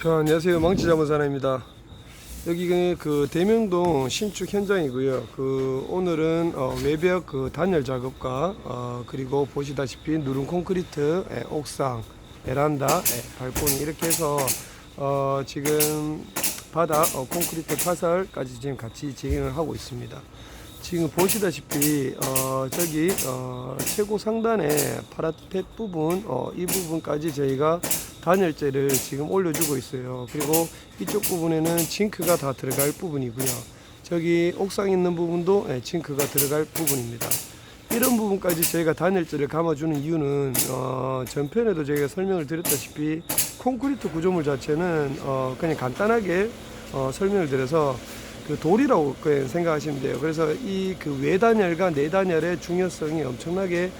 자, 안녕하세요. 망치자문사나입니다. 여기 그 대명동 신축 현장이고요. 오늘은 외벽 단열 작업과 그리고 보시다시피 누른 콘크리트, 옥상, 베란다, 발코니 이렇게 해서 지금 바닥 콘크리트 파설까지 지금 같이 진행을 하고 있습니다. 지금 보시다시피 저기 최고 상단에 파라펫 부분 이 부분까지 저희가 단열재를 지금 올려주고 있어요. 그리고 이쪽 부분에는 징크가 다 들어갈 부분이고요. 저기 옥상 있는 부분도 징크가 들어갈 부분입니다. 이런 부분까지 저희가 단열재를 감아주는 이유는 전편에도 저희가 설명을 드렸다시피 콘크리트 구조물 자체는 그냥 간단하게 설명을 드려서 그 돌이라고 생각하시면 돼요. 그래서 이 외단열과 내단열의 중요성이 엄청나게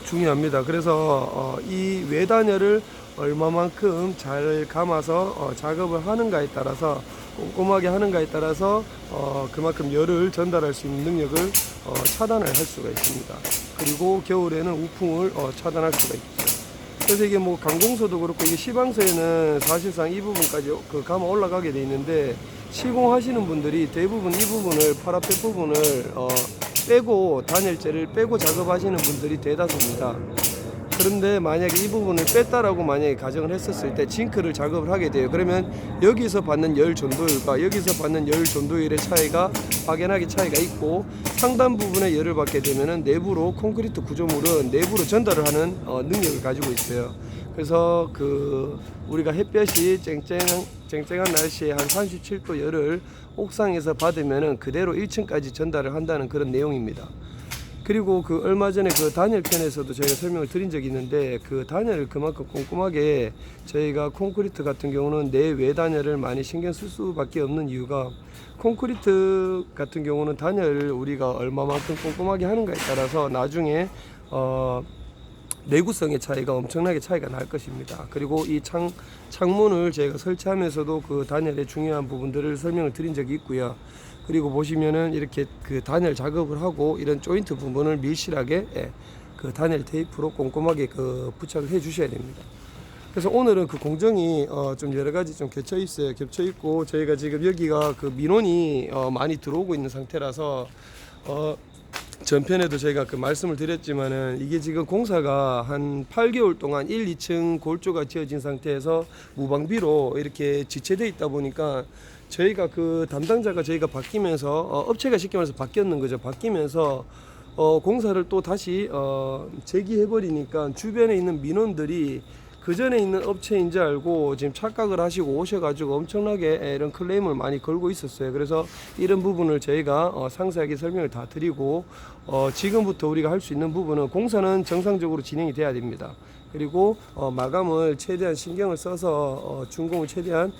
중요합니다. 그래서 이 외단열을 얼마만큼 잘 감아서 작업을 하는가에 따라서 꼼꼼하게 하는가에 따라서 그만큼 열을 전달할 수 있는 능력을 차단을 할 수가 있습니다. 그리고 겨울에는 우풍을 차단할 수가 있죠. 그래서 이게 뭐 강공서도 그렇고 이게 시방서에는 사실상 이 부분까지 감아 올라가게 돼 있는데 시공하시는 분들이 대부분 이 부분을 파라펫 부분을 빼고 단열재를 빼고 작업하시는 분들이 대다수입니다. 그런데 만약에 이 부분을 뺐다라고 만약에 가정을 했었을 때 징크를 작업을 하게 돼요. 그러면 여기서 받는 열 전도율과 여기서 받는 열 전도율의 차이가 확연하게 차이가 있고 상단 부분에 열을 받게 되면은 내부로 콘크리트 구조물은 내부로 전달을 하는 능력을 가지고 있어요. 그래서 우리가 햇볕이 쨍쨍한 날씨에 한 37도 열을 옥상에서 받으면은 그대로 1층까지 전달을 한다는 그런 내용입니다. 그리고 얼마 전에 단열 편에서도 저희가 설명을 드린 적이 있는데 단열을 그만큼 꼼꼼하게 저희가 콘크리트 같은 경우는 내외 단열을 많이 신경 쓸 수밖에 없는 이유가 콘크리트 같은 경우는 단열을 우리가 얼마만큼 꼼꼼하게 하는가에 따라서 나중에 내구성의 차이가 엄청나게 차이가 날 것입니다. 그리고 이 창문을 저희가 설치하면서도 단열의 중요한 부분들을 설명을 드린 적이 있고요. 그리고 보시면은 이렇게 단열 작업을 하고 이런 조인트 부분을 밀실하게 단열 테이프로 꼼꼼하게 부착을 해 주셔야 됩니다. 그래서 오늘은 공정이 좀 여러 가지 좀 겹쳐 있어요. 겹쳐 있고 저희가 지금 여기가 민원이 많이 들어오고 있는 상태라서 전편에도 저희가 말씀을 드렸지만은 이게 지금 공사가 한 8개월 동안 1, 2층 골조가 지어진 상태에서 무방비로 이렇게 지체되어 있다 보니까 저희가 담당자가 저희가 바뀌면서 업체가 쉽게 말해서 바뀌었는 거죠. 바뀌면서 공사를 또 다시 재개해 버리니까 주변에 있는 민원들이 그 전에 있는 업체인 줄 알고 지금 착각을 하시고 오셔가지고 엄청나게 이런 클레임을 많이 걸고 있었어요. 그래서 이런 부분을 저희가 상세하게 설명을 다 드리고 지금부터 우리가 할 수 있는 부분은 공사는 정상적으로 진행이 돼야 됩니다. 그리고 마감을 최대한 신경을 써서 준공을 최대한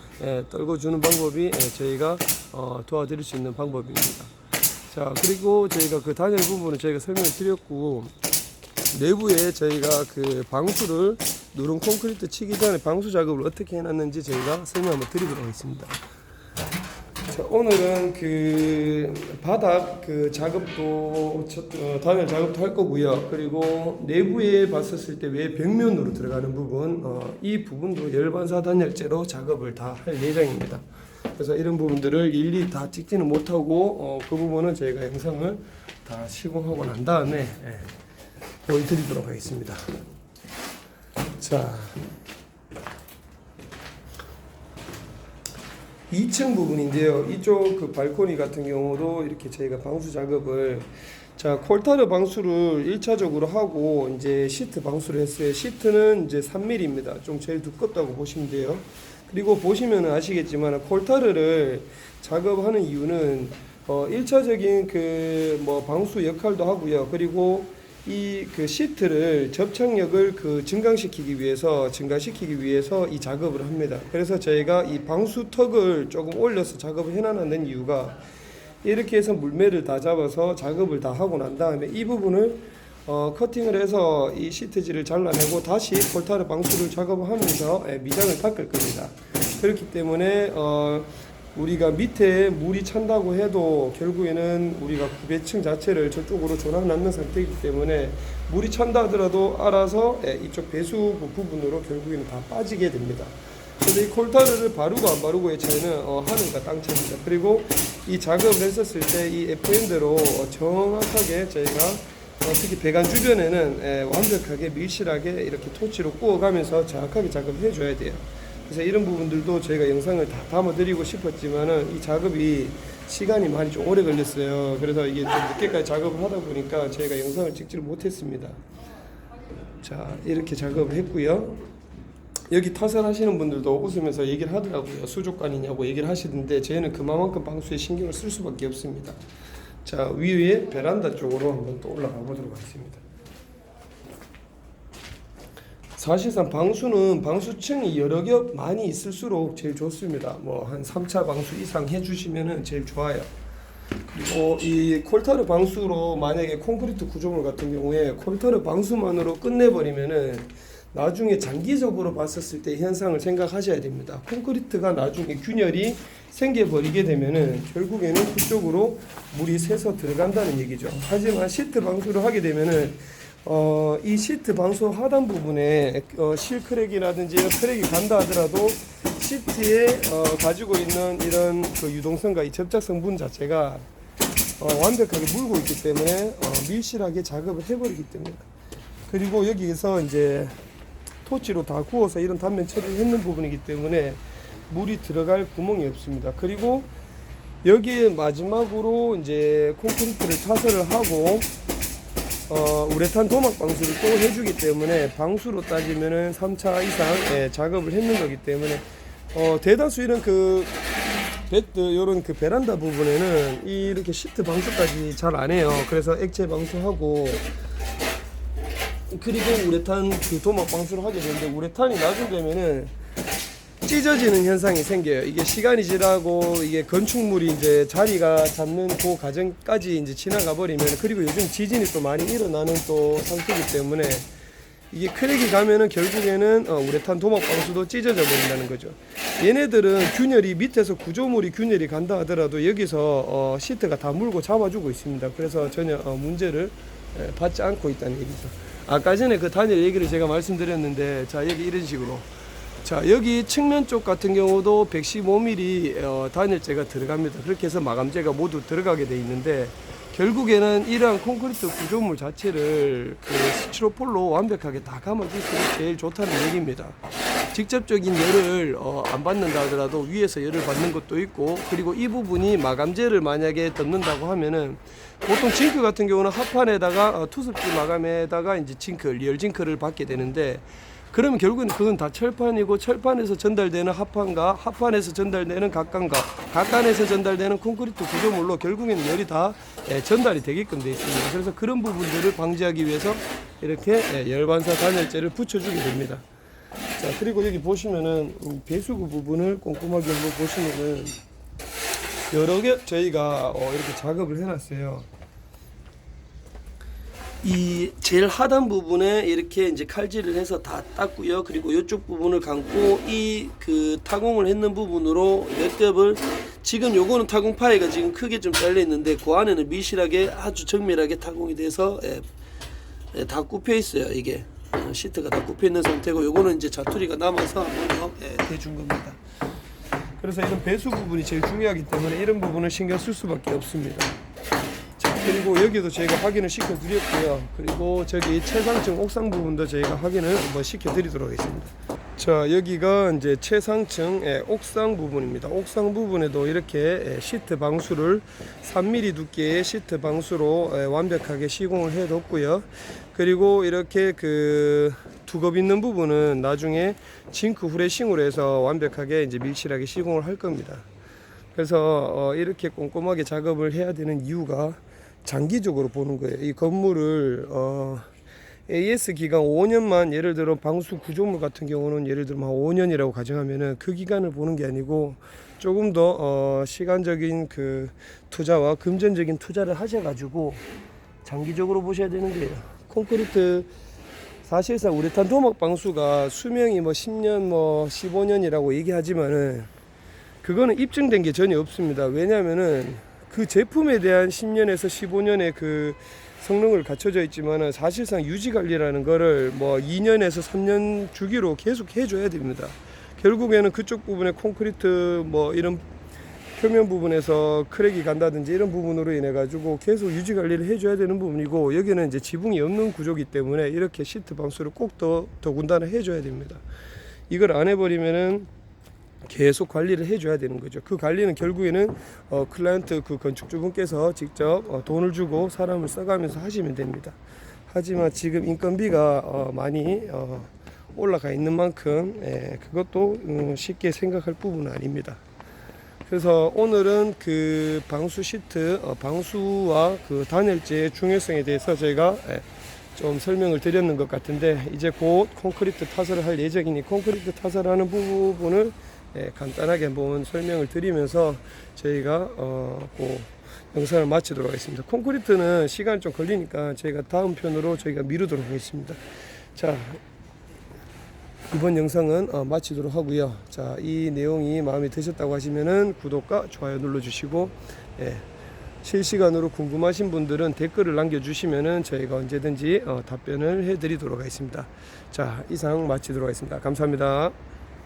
떨궈주는 방법이 저희가 도와드릴 수 있는 방법입니다. 자, 그리고 저희가 단열 부분은 저희가 설명을 드렸고 내부에 저희가 방수를 누른 콘크리트 치기 전에 방수 작업을 어떻게 해놨는지 저희가 설명 한번 드리도록 하겠습니다. 자, 오늘은 바닥 작업도 단열 작업도 할 거고요. 그리고 내부에 봤었을 때 왜 벽면으로 들어가는 부분 이 부분도 열반사 단열재로 작업을 다 할 예정입니다. 그래서 이런 부분들을 일일이 다 찍지는 못하고 그 부분은 저희가 영상을 다 시공하고 난 다음에 보여드리도록 하겠습니다. 자, 2층 부분인데요. 이쪽 발코니 같은 경우도 이렇게 저희가 방수 작업을 콜타르 방수를 1차적으로 하고 이제 시트 방수를 했어요. 시트는 이제 3mm입니다. 좀 제일 두껍다고 보시면 돼요. 그리고 보시면 아시겠지만 콜타르를 작업하는 이유는 1차적인 방수 역할도 하고요. 그리고 이 시트를 접착력을 증가시키기 위해서 이 작업을 합니다. 그래서 저희가 이 방수턱을 조금 올려서 작업을 해놨는 이유가 이렇게 해서 물매를 다 잡아서 작업을 다 하고 난 다음에 이 부분을 커팅을 해서 이 시트지를 잘라내고 다시 콜타르 방수를 작업을 하면서 미장을 닦을 겁니다. 그렇기 때문에 우리가 밑에 물이 찬다고 해도 결국에는 우리가 구배층 자체를 저쪽으로 조라놨는 상태이기 때문에 물이 찬다 하더라도 알아서 이쪽 배수구 부분으로 결국에는 다 빠지게 됩니다. 그래서 이 콜타르를 바르고 안 바르고의 차이는 하늘과 땅 차이입니다. 그리고 이 작업을 했었을 때 이 FM대로 정확하게 저희가 특히 배관 주변에는 완벽하게 밀실하게 이렇게 토치로 구워가면서 정확하게 작업을 해줘야 돼요. 그래서 이런 부분들도 저희가 영상을 다 담아드리고 싶었지만은 이 작업이 시간이 많이 좀 오래 걸렸어요. 그래서 이게 좀 늦게까지 작업을 하다 보니까 저희가 영상을 찍지를 못했습니다. 자, 이렇게 작업을 했고요. 여기 타설하시는 분들도 웃으면서 얘기를 하더라고요. 수족관이냐고 얘기를 하시던데 저희는 그만큼 방수에 신경을 쓸 수밖에 없습니다. 자, 위에 베란다 쪽으로 한번 또 올라가 보도록 하겠습니다. 사실상 방수는 방수층이 여러 겹 많이 있을수록 제일 좋습니다. 뭐 한 3차 방수 이상 해주시면은 제일 좋아요. 그리고 이 콜타르 방수로 만약에 콘크리트 구조물 같은 경우에 콜타르 방수만으로 끝내버리면은 나중에 장기적으로 봤었을 때 현상을 생각하셔야 됩니다. 콘크리트가 나중에 균열이 생겨버리게 되면은 결국에는 그쪽으로 물이 새서 들어간다는 얘기죠. 하지만 시트 방수를 하게 되면은 이 시트 방수 하단 부분에 실크랙이라든지 크랙이 간다 하더라도 시트에 가지고 있는 이런 그 유동성과 이 접착 성분 자체가 완벽하게 물고 있기 때문에 밀실하게 작업을 해버리기 때문에. 그리고 여기에서 이제 토치로 다 구워서 이런 단면 처리를 했는 부분이기 때문에 물이 들어갈 구멍이 없습니다. 그리고 여기에 마지막으로 이제 콘크리트를 타설을 하고 우레탄 도막 방수를 또 해주기 때문에 방수로 따지면은 3차 이상 작업을 했는 거기 때문에 대다수 이런 그 베드 요런 그 베란다 부분에는 이렇게 시트 방수까지 잘 안 해요. 그래서 액체 방수하고 그리고 우레탄 그 도막 방수를 하게 되는데 우레탄이 나중 되면은 찢어지는 현상이 생겨요. 이게 시간이 지나고 이게 건축물이 이제 자리가 잡는 그 과정까지 이제 지나가 버리면, 그리고 요즘 지진이 또 많이 일어나는 또 상태이기 때문에 이게 크랙이 가면은 결국에는 우레탄 도막 방수도 찢어져 버린다는 거죠. 얘네들은 균열이 밑에서 구조물이 균열이 간다 하더라도 여기서 시트가 다 물고 잡아주고 있습니다. 그래서 전혀 문제를 받지 않고 있다는 얘기죠. 아까 전에 그 단열 얘기를 제가 말씀드렸는데, 자 여기 이런 식으로, 자 여기 측면 쪽 같은 경우도 115mm 단열재가 들어갑니다. 그렇게 해서 마감재가 모두 들어가게 돼 있는데, 결국에는 이러한 콘크리트 구조물 자체를 그 스티로폴로 완벽하게 다 감아줄수록 제일 좋다는 얘기입니다. 직접적인 열을 안 받는다 하더라도 위에서 열을 받는 것도 있고, 그리고 이 부분이 마감재를 만약에 덮는다고 하면은 보통 징크 같은 경우는 합판에다가 투습지 마감에다가 이제 징크, 리얼 징크를 받게 되는데, 그러면 결국은 그건 다 철판이고, 철판에서 전달되는 합판과 합판에서 전달되는 각간과 각간에서 전달되는 콘크리트 구조물로 결국에는 열이 다 전달이 되게끔 되어 있습니다. 그래서 그런 부분들을 방지하기 위해서 이렇게 열반사 단열재를 붙여주게 됩니다. 자, 그리고 여기 보시면은 배수구 부분을 꼼꼼하게 한번 보시면은 여러 개 저희가 이렇게 작업을 해놨어요. 이 제일 하단 부분에 이렇게 이제 칼질을 해서 다 땄고요. 그리고 이쪽 부분을 감고 이 그 타공을 했는 부분으로 몇 겹을, 지금 요거는 타공 파이가 지금 크게 좀 잘려 있는데 그 안에는 미실하게 아주 정밀하게 타공이 돼서 다 굽혀 있어요. 이게 시트가 다 굽혀 있는 상태고, 요거는 이제 자투리가 남아서 한번 더 대준 겁니다. 그래서 이런 배수 부분이 제일 중요하기 때문에 이런 부분을 신경 쓸 수밖에 없습니다. 그리고 여기도 저희가 확인을 시켜드렸고요. 그리고 저기 최상층 옥상 부분도 저희가 확인을 한번 시켜드리도록 하겠습니다. 자, 여기가 이제 최상층 옥상 부분입니다. 옥상 부분에도 이렇게 시트 방수를 3mm 두께의 시트 방수로 완벽하게 시공을 해뒀고요. 그리고 이렇게 그 두겹 있는 부분은 나중에 징크 후레싱으로 해서 완벽하게 이제 밀실하게 시공을 할 겁니다. 그래서 이렇게 꼼꼼하게 작업을 해야 되는 이유가 장기적으로 보는 거예요. 이 건물을 AS 기간 5년만, 예를 들어 방수 구조물 같은 경우는 예를 들면 한 5년이라고 가정하면은 그 기간을 보는 게 아니고 조금 더 시간적인 그 투자와 금전적인 투자를 하셔가지고 장기적으로 보셔야 되는 거예요. 콘크리트 사실상 우레탄 도막 방수가 수명이 뭐 10년 뭐 15년이라고 얘기하지만은 그거는 입증된 게 전혀 없습니다. 왜냐하면은 그 제품에 대한 10년에서 15년의 그 성능을 갖춰져 있지만은 사실상 유지 관리라는 거를 뭐 2년에서 3년 주기로 계속 해줘야 됩니다. 결국에는 그쪽 부분에 콘크리트 뭐 이런 표면 부분에서 크랙이 간다든지 이런 부분으로 인해 가지고 계속 유지 관리를 해줘야 되는 부분이고, 여기는 이제 지붕이 없는 구조이기 때문에 이렇게 시트 방수를 꼭 더군다나 해줘야 됩니다. 이걸 안 해버리면은 계속 관리를 해줘야 되는 거죠. 그 관리는 결국에는 클라이언트 그 건축주분께서 직접 돈을 주고 사람을 써가면서 하시면 됩니다. 하지만 지금 인건비가 많이 올라가 있는 만큼 그것도 쉽게 생각할 부분은 아닙니다. 그래서 오늘은 그 방수 시트, 방수와 그 단열재의 중요성에 대해서 저희가 좀 설명을 드렸는 것 같은데, 이제 곧 콘크리트 타설을 할 예정이니 콘크리트 타설하는 부분을 간단하게 한번 설명을 드리면서 저희가 그 영상을 마치도록 하겠습니다. 콘크리트는 시간이 좀 걸리니까 저희가 다음 편으로 저희가 미루도록 하겠습니다. 자, 이번 영상은 마치도록 하고요. 자, 이 내용이 마음에 드셨다고 하시면은 구독과 좋아요 눌러주시고, 실시간으로 궁금하신 분들은 댓글을 남겨주시면은 저희가 언제든지 답변을 해드리도록 하겠습니다. 자, 이상 마치도록 하겠습니다. 감사합니다.